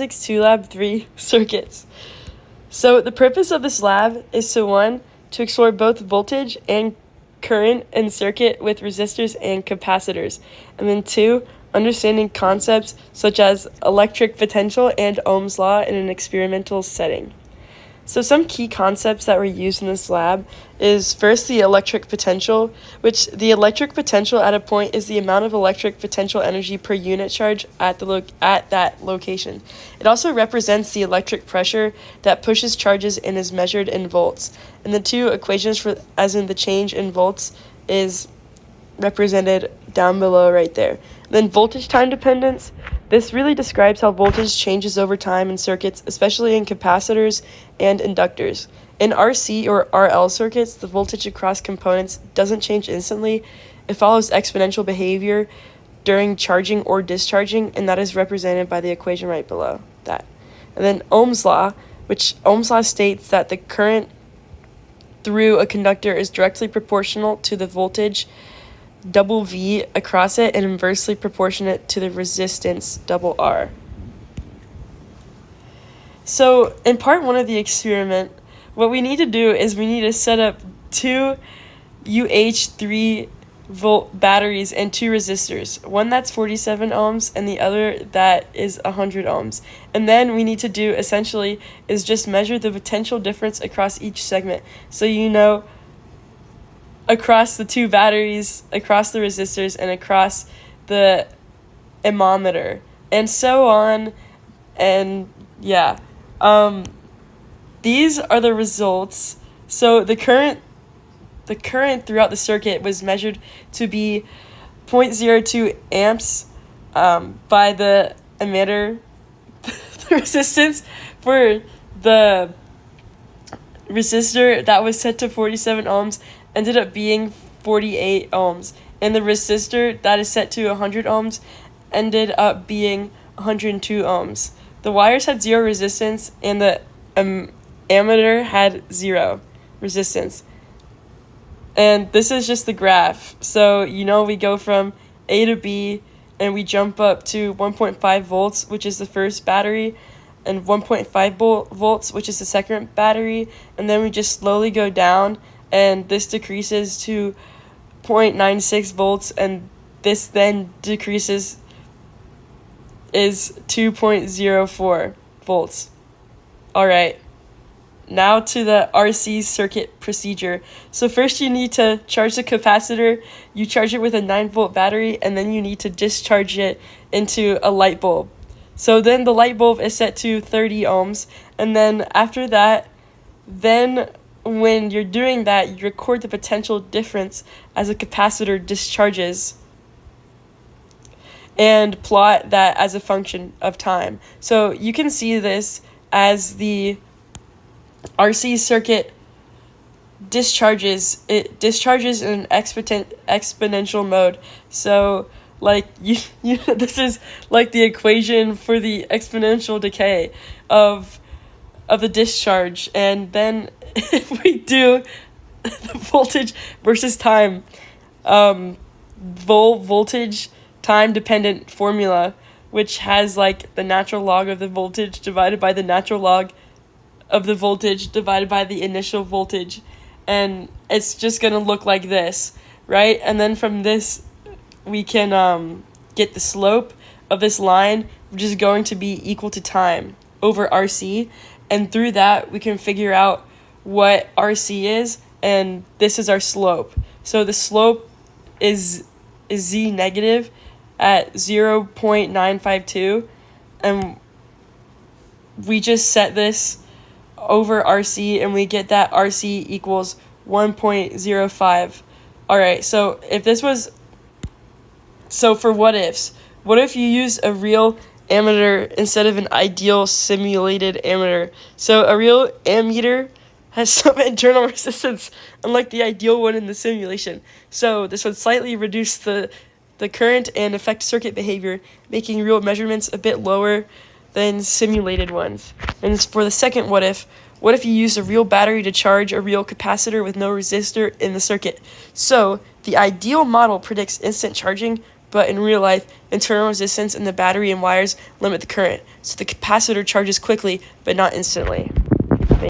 Physics 2 Lab 3 circuits. So the purpose of this lab is to 1, to explore both voltage and current in circuit with resistors and capacitors, and then 2, understanding concepts such as electric potential and Ohm's law in an experimental setting. So some key concepts that were used in this lab is first the electric potential, which the electric potential at a point is the amount of electric potential energy per unit charge at that location. It also represents the electric pressure that pushes charges and is measured in volts. And the two equations for as in the change in volts is represented down below right there. Then voltage time dependence. This really describes how voltage changes over time in circuits, especially in capacitors and inductors. In RC or RL circuits, the voltage across components doesn't change instantly. It follows exponential behavior during charging or discharging, and that is represented by the equation right below that. And then Ohm's law, which Ohm's law states that the current through a conductor is directly proportional to the voltage double V across it and inversely proportionate to the resistance double R. So in part 1 of the experiment, what we need to do is we need to set up 2 UH3 volt batteries and 2 resistors, one that's 47 ohms and the other that is 100 ohms. And then we need to do essentially is just measure the potential difference across each segment. So you know across the 2 batteries, across the resistors, and across the ammeter, and so on, and yeah. These are the results. So the current throughout the circuit was measured to be 0.02 amps by the ammeter. The resistance for the resistor that was set to 47 ohms ended up being 48 ohms, and the resistor that is set to 100 ohms ended up being 102 ohms. The wires had 0 resistance, and the ammeter had 0 resistance. And this is just the graph. So, we go from A to B, and we jump up to 1.5 volts, which is the first battery, and 1.5 volts, which is the second battery, and then we just slowly go down, and this decreases to 0.96 volts, and this then decreases is 2.04 volts. All right, now to the RC circuit procedure. So first you need to charge the capacitor. You charge it with a 9-volt battery, and then you need to discharge it into a light bulb. So then the light bulb is set to 30 ohms, and then after that, when you're doing that, you record the potential difference as a capacitor discharges and plot that as a function of time. So you can see this as the RC circuit discharges. It discharges in an exponential mode. So this is like the equation for the exponential decay of the discharge. And then if we do the voltage versus time, voltage time dependent formula, which has the natural log of the voltage divided by the natural log of the voltage divided by the initial voltage, and it's just going to look like this, right? And then from this we can get the slope of this line, which is going to be equal to time over RC, and through that we can figure out what RC is, and this is our slope. So the slope is Z negative at 0.952, and we just set this over RC, and we get that RC equals 1.05. All right, so for what ifs, what if you use a real ammeter instead of an ideal simulated ammeter? So a real ammeter has some internal resistance, unlike the ideal one in the simulation. So this would slightly reduce the current and affect circuit behavior, making real measurements a bit lower than simulated ones. And for the second what if you use a real battery to charge a real capacitor with no resistor in the circuit? So the ideal model predicts instant charging, but in real life, internal resistance in the battery and wires limit the current, so the capacitor charges quickly but not instantly.